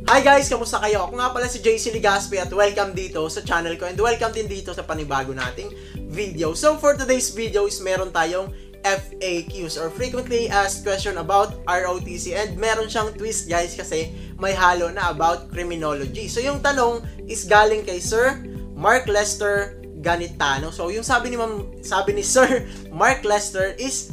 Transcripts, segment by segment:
Hi guys! Kamusta kayo? Ako nga pala si JC Ligaspi at welcome dito sa channel ko and welcome din dito sa panibago nating video. So for today's video is meron tayong FAQs or Frequently Asked Question about ROTC and meron siyang twist guys kasi may halo na about criminology. So yung tanong is galing kay Sir Mark Lester Ganitano. So yung sabi ni Sir Mark Lester is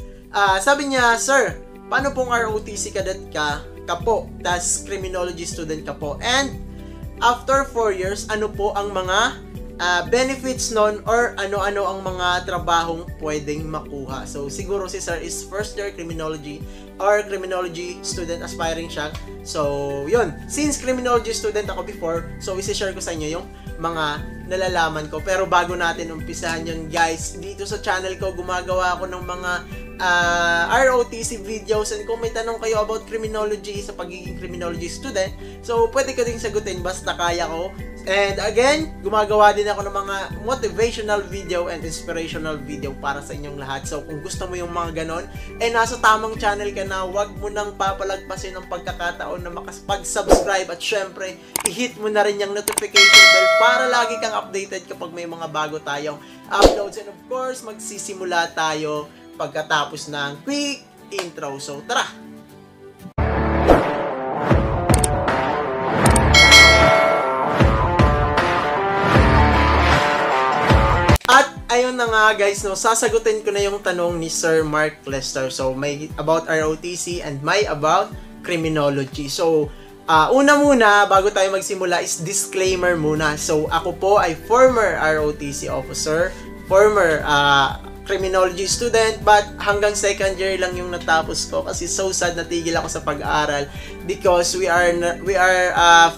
sabi niya, Sir, paano pong ROTC cadet ka po, tas criminology student ka po, and after 4 years, ano po ang mga benefits nun or ano-ano ang mga trabahong pwedeng makuha. So siguro si Sir is first year criminology or criminology student aspiring siya. So yun, since criminology student ako before, so isi-share ko sa inyo yung mga nalalaman ko. Pero bago natin umpisahan yun guys, dito sa channel ko gumagawa ako ng mga ROTC videos, and kung may tanong kayo about criminology sa pagiging criminology student, so pwede ko ding sagutin basta kaya ko. And again, gumagawa din ako ng mga motivational video and inspirational video para sa inyong lahat. So kung gusto mo yung mga ganon, nasa tamang channel ka na, wag mo nang papalagpasin ng pagkakataon na makapag-subscribe at syempre, i-hit mo na rin yung notification bell para lagi kang updated kapag may mga bago tayong uploads. And of course, magsisimula tayo pagkatapos ng quick intro. So tara! At ayun na nga guys, no, sasagutin ko na yung tanong ni Sir Mark Lester. So may about ROTC and may about criminology. So una muna, bago tayo magsimula is disclaimer muna. So ako po ay former ROTC officer, former criminology student, but hanggang second year lang yung natapos ko kasi so sad natigil ako sa pag-aaral because we are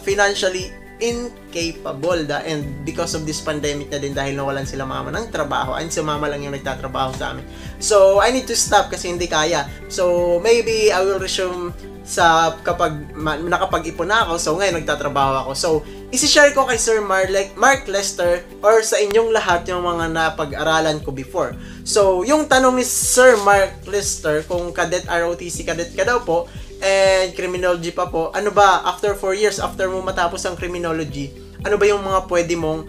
financially incapable and because of this pandemic na din dahil nawalan sila mama ng trabaho and si mama lang yung nagtatrabaho sa amin. So I need to stop kasi hindi kaya. So maybe I will resume sa kapag nakapag-ipon na ako. So ngayon nagtatrabaho ako. So isi-share ko kay Sir Mark Lester or sa inyong lahat yung mga napag-aralan ko before. So yung tanong ni Sir Mark Lester kung cadet ROTC cadet ka daw po and criminology pa po, ano ba after 4 years after mo matapos ang criminology, ano ba yung mga pwede mong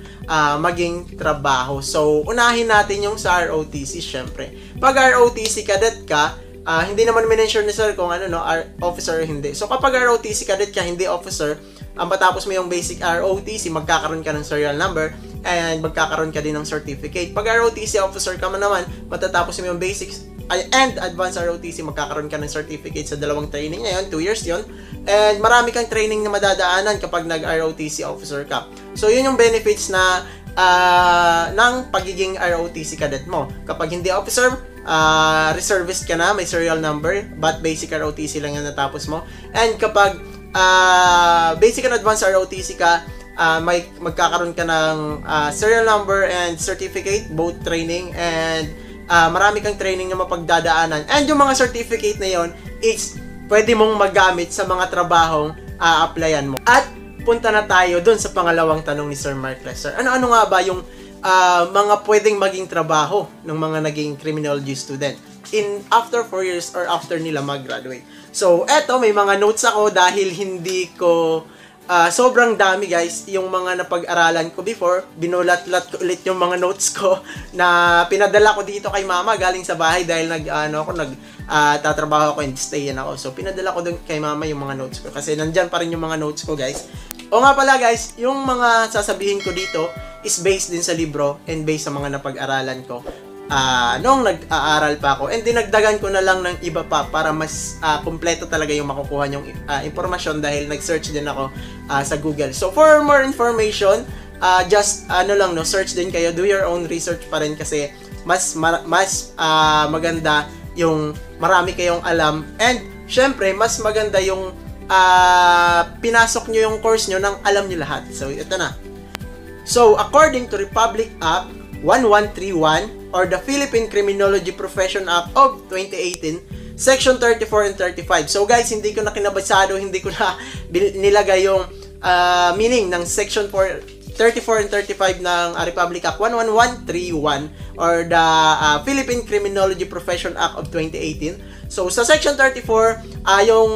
maging trabaho? So unahin natin yung sa ROTC syempre. Pag ROTC cadet ka, hindi naman mention ni Sir kung ano, no, officer hindi. So kapag ROTC cadet ka, hindi officer, matapos mo yung basic ROTC, magkakaroon ka ng serial number and magkakaroon ka din ng certificate. Pag ROTC officer ka man naman, matatapos mo yung basics and advanced ROTC, magkakaroon ka ng certificate sa dalawang training na yun, 2 years yun. And marami kang training na madadaanan kapag nag-ROTC officer ka. So yun yung benefits na ng pagiging ROTC cadet mo. Kapag hindi officer, reservist ka na, may serial number, but basic ROTC lang yung natapos mo. And kapag basic and advanced ROTC ka, magkakaroon ka ng serial number and certificate, both training and marami kang training na mapagdadaanan. And yung mga certificate na yon is pwede mong magamit sa mga trabahong applyan mo. At punta na tayo dun sa pangalawang tanong ni Sir Mark Lester. Ano nga ba yung mga pwedeng maging trabaho ng mga naging criminology student after 4 years or after nila mag-graduate? So eto, may mga notes ako dahil hindi ko sobrang dami guys yung mga napag-aralan ko before. Binulat-lat ko ulit yung mga notes ko na pinadala ko dito kay mama galing sa bahay dahil tatrabaho ako and stay yan ako. So pinadala ko dun kay mama yung mga notes ko kasi nandyan pa rin yung mga notes ko guys. O nga pala guys, yung mga sasabihin ko dito is based din sa libro and based sa mga napag-aralan ko noong nag-aaral pa ako, and dinagdagan ko na lang ng iba pa para mas kompleto talaga yung makukuha yung impormasyon dahil nag-search din ako sa Google. So for more information, just search din kayo, do your own research pa rin kasi mas maganda yung marami kayong alam, and syempre mas maganda yung pinasok nyo yung course nyo nang alam nyo lahat. So ito na. So according to Republic Act 1131 or the Philippine Criminology Profession Act of 2018, Section 34 and 35. So guys, hindi ko na kinabasado, hindi ko na nilagay yung meaning ng Section 34 and 35 ng Republic Act 11131 or the Philippine Criminology Profession Act of 2018. So sa Section 34, yung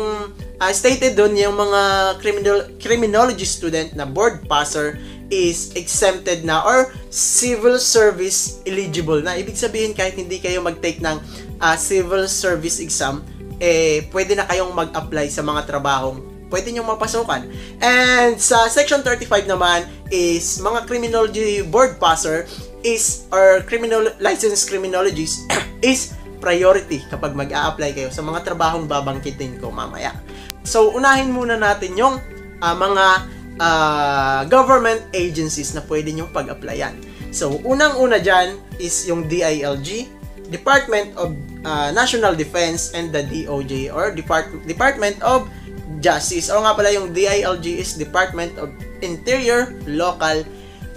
stated doon yung mga criminology student na board passer is exempted na or civil service eligible na. Ibig sabihin, kahit hindi kayo mag-take ng civil service exam, pwede na kayong mag-apply sa mga trabahong pwede nyo mapasukan. And sa section 35 naman is mga criminology board passer or licensed criminologists is priority kapag mag-a-apply kayo sa mga trabahong babangkitin ko mamaya. So, unahin muna natin yung mga government agencies na pwede nyo pag-applyan. So, unang-una dyan is yung DILG, Department of National Defense, and the DOJ or Department of Justice. O nga pala, yung DILG is Department of Interior Local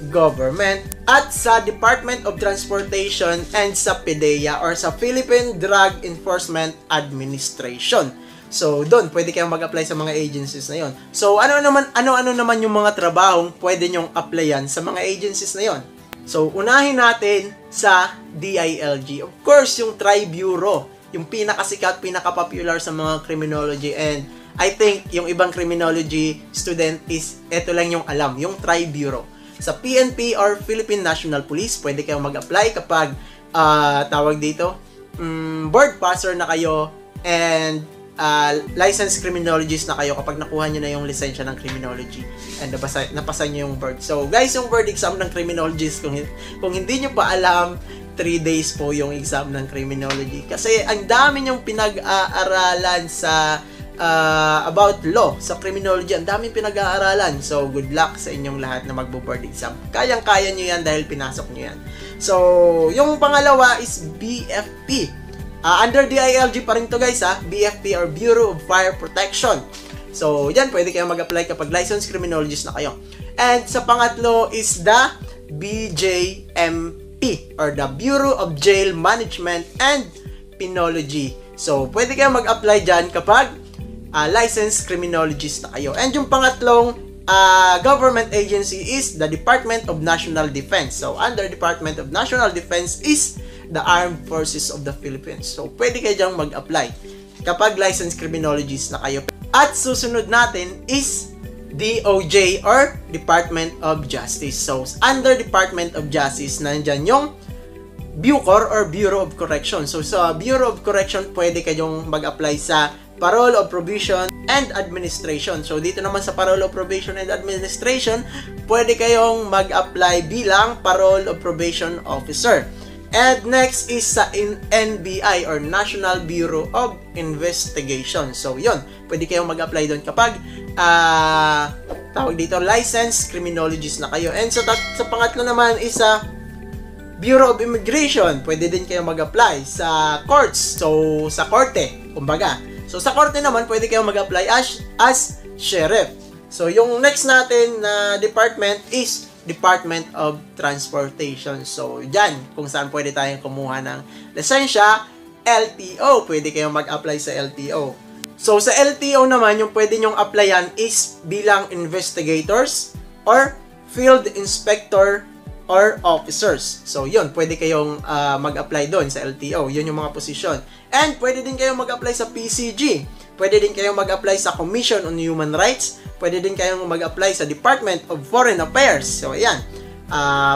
Government, at sa Department of Transportation and sa PDEA or sa Philippine Drug Enforcement Administration. So, doon pwede kayong mag-apply sa mga agencies na 'yon. So, ano naman yung mga trabahong pwede nyong applyan sa mga agencies na 'yon? So, unahin natin sa DILG. Of course, yung Tri-Bureau, yung pinakasikat, pinaka-popular sa mga criminology, and I think yung ibang criminology student is eto lang yung alam, yung Tri-Bureau. Sa PNP or Philippine National Police, pwede kayong mag-apply kapag tawag dito, board passer na kayo and licensed criminologist na kayo kapag nakuha nyo na yung lisensya ng criminology and napasa nyo yung board. So guys, yung board exam ng criminologist, kung hindi nyo pa alam, 3 days po yung exam ng criminology. Kasi ang dami nyong pinag-aaralan sa about law, sa criminology, ang daming pinag-aaralan. So good luck sa inyong lahat na magbo-board exam. Kayang-kaya nyo yan dahil pinasok nyo yan. So yung pangalawa is BFP. Under DILG pa rin to guys, BFP or Bureau of Fire Protection. So, yan, pwede kayong mag-apply kapag licensed criminologist na kayo. And sa pangatlo is the BJMP or the Bureau of Jail Management and Penology. So, pwede kayong mag-apply dyan kapag licensed criminologist na kayo. And yung pangatlong government agency is the Department of National Defense. So, under Department of National Defense is the Armed Forces of the Philippines. So, pwede kayo dyang mag-apply kapag licensed criminologist na kayo. At susunod natin is DOJ or Department of Justice. So, under Department of Justice, nandyan yung BUCOR or Bureau of Correction. So, sa Bureau of Correction, pwede kayong mag-apply sa Parole of Probation and Administration. So, dito naman sa Parole of Probation and Administration, pwede kayong mag-apply bilang Parole of Probation Officer. And next is sa NBI or National Bureau of Investigation. So, yun. Pwede kayong mag-apply doon kapag tawag dito, licensed criminologist na kayo. And sa pangatlo naman is sa Bureau of Immigration. Pwede din kayong mag-apply sa courts. So, sa korte, kumbaga. So, sa korte naman, pwede kayong mag-apply as sheriff. So, yung next natin na department is Department of Transportation. So, dyan, kung saan pwede tayong kumuha ng lisensya, LTO. Pwede kayong mag-apply sa LTO. So, sa LTO naman, yung pwede nyong applyan is bilang investigators or field inspector or officers. So, yun, pwede kayong mag-apply doon sa LTO. Yun yung mga posisyon. And pwede din kayong mag-apply sa PCG. Pwede din kayong mag-apply sa Commission on Human Rights. Pwede din kayong mag-apply sa Department of Foreign Affairs. So, ayan.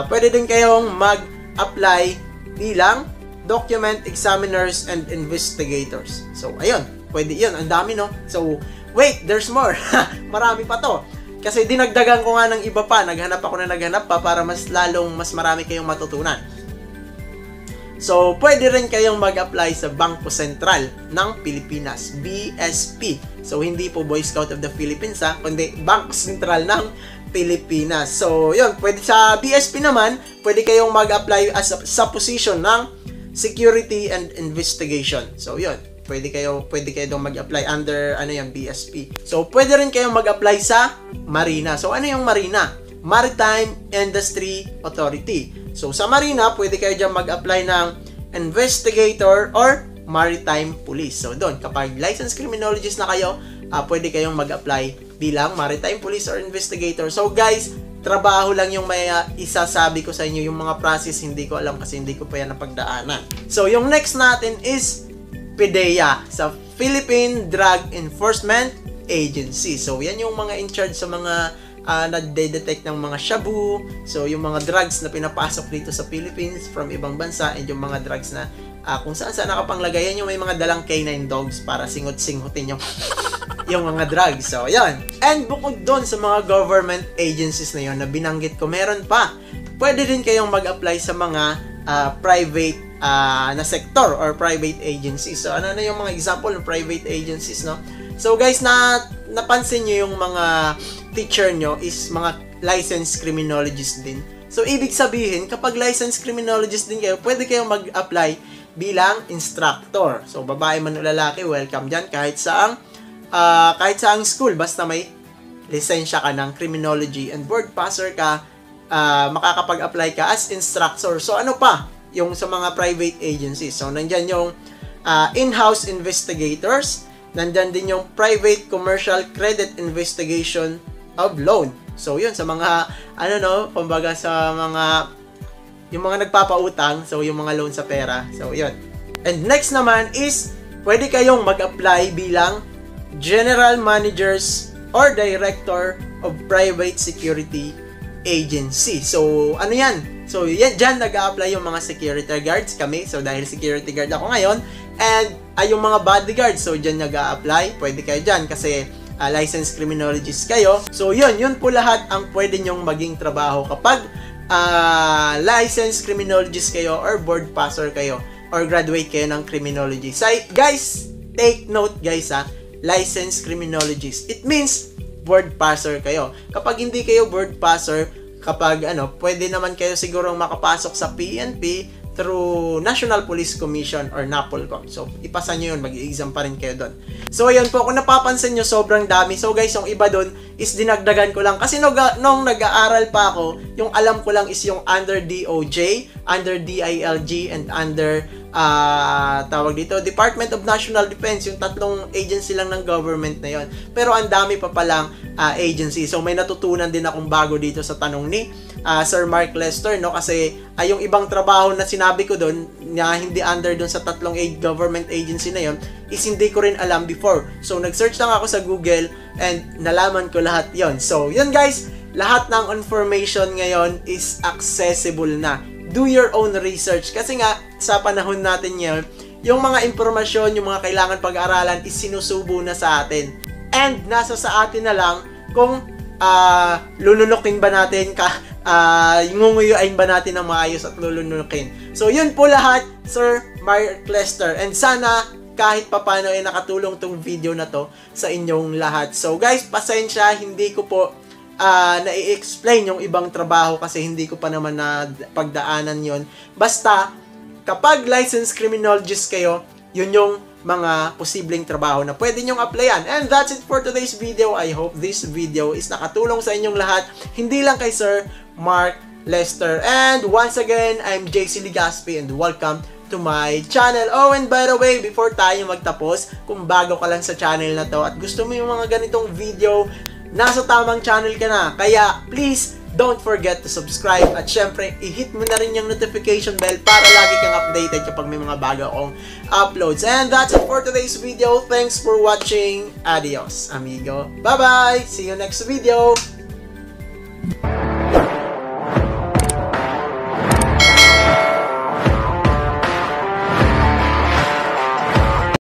Pwede din kayong mag-apply bilang Document Examiners and Investigators. So, ayun. Pwede yun. Ang dami, no? So, wait, there's more. Marami pa to. Kasi dinagdagan ko nga ng iba pa. Naghanap pa para mas marami kayong matutunan. So, pwede rin kayong mag-apply sa Bangko Sentral ng Pilipinas, BSP. So, hindi po Boy Scout of the Philippines, kundi Bangko Sentral ng Pilipinas. So, yun, pwede sa BSP naman, pwede kayong mag-apply sa position ng Security and Investigation. So, yun, pwede kayo mag-apply under BSP. So, pwede rin kayong mag-apply sa Marina. So, ano yung Marina? Maritime Industry Authority. So, sa Marina, pwede kayo dyan mag-apply ng investigator or maritime police. So, doon, kapag licensed criminologist na kayo, pwede kayong mag-apply bilang maritime police or investigator. So, guys, trabaho lang yung may isasabi ko sa inyo. Yung mga process, hindi ko alam kasi hindi ko pa yan napagdaanan. So, yung next natin is PDEA, sa Philippine Drug Enforcement Agency. So, yan yung mga in charge sa mga nagde-detect ng mga shabu. So, yung mga drugs na pinapasok dito sa Philippines from ibang bansa, and yung mga drugs na kung saan nakapanglagay. Yan yung may mga dalang canine dogs para singot-singutin yung mga drugs. So, yan. And bukod doon sa mga government agencies na yon na binanggit ko, meron pa. Pwede din kayong mag-apply sa mga private na sector or private agencies. So, ano na yung mga example ng private agencies, no? So, guys, napansin nyo yung mga teacher nyo is mga licensed criminologists din. So, ibig sabihin, kapag licensed criminologist din kayo, pwede kayong mag-apply bilang instructor. So, babae man o lalaki, welcome dyan. Kahit saang school, basta may lisensya ka ng criminology and board passer ka, makakapag-apply ka as instructor. So, ano pa? Yung sa mga private agencies. So, nandyan yung in-house investigators, nandyan din yung private commercial credit investigation of loan. So, yun, sa mga, kumbaga sa mga, yung mga nagpapautang, so yung mga loan sa pera. So, yun. And next naman is, pwede kayong mag-apply bilang general managers or director of private security agency. So, ano yan? So, yan, dyan nag-a-apply yung mga security guards kami. So, dahil security guard ako ngayon. And, yung mga bodyguards. So, dyan nag-a-apply. Pwede kayo dyan kasi licensed criminologist kayo. So, yun po lahat ang pwede nyong maging trabaho kapag licensed criminologist kayo or board passer kayo or graduate kayo ng criminology. So, guys, take note guys licensed criminologist. It means board passer kayo. Kapag hindi kayo board passer, kapag pwede naman kayo sigurong makapasok sa PNP through National Police Commission or NAPOLCOM. So, ipasa nyo yun, mag-i-exam pa rin kayo doon. So, ayun po, kung napapansin nyo, sobrang dami. So, guys, yung iba doon is dinagdagan ko lang. Kasi nung nag-aaral pa ako, yung alam ko lang is yung under DOJ, under DILG, and under tawag dito, Department of National Defense, yung tatlong agency lang ng government na yon. Pero ang dami pa palang agency. So may natutunan din akong bago dito sa tanong ni Sir Mark Lester, no? Kasi yung ibang trabaho na sinabi ko doon na hindi under doon sa tatlong government agency na yon is hindi ko rin alam before. So nag-search lang ako sa Google and nalaman ko lahat yon. So yun guys, lahat ng information ngayon is accessible na. Do your own research. Kasi nga, sa panahon natin ngayon, yung mga impormasyon, yung mga kailangan pag-aralan is sinusubo na sa atin. And nasa sa atin na lang kung lulunukin ba natin, ngunguyuin ba natin ng maayos at lulunukin. So, yun po lahat, Sir Mark Lester. And sana, kahit papano ay nakatulong tong video na to sa inyong lahat. So, guys, pasensya, hindi ko po na-i-explain yung ibang trabaho kasi hindi ko pa naman na pagdaanan yon. Basta, kapag licensed criminologist kayo, yun yung mga posibleng trabaho na pwede nyong applyan. And that's it for today's video. I hope this video is nakatulong sa inyong lahat. Hindi lang kay Sir Mark Lester. And once again, I'm JC Ligaspi and welcome to my channel. Oh, and by the way, before tayo magtapos, kung bago ka lang sa channel na to at gusto mo yung mga ganitong video, nasa tamang channel ka na. Kaya, please, don't forget to subscribe. At syempre, i-hit mo na rin yung notification bell para lagi kang updated kapag may mga bago akong uploads. And that's it for today's video. Thanks for watching. Adios, amigo. Bye-bye! See you next video!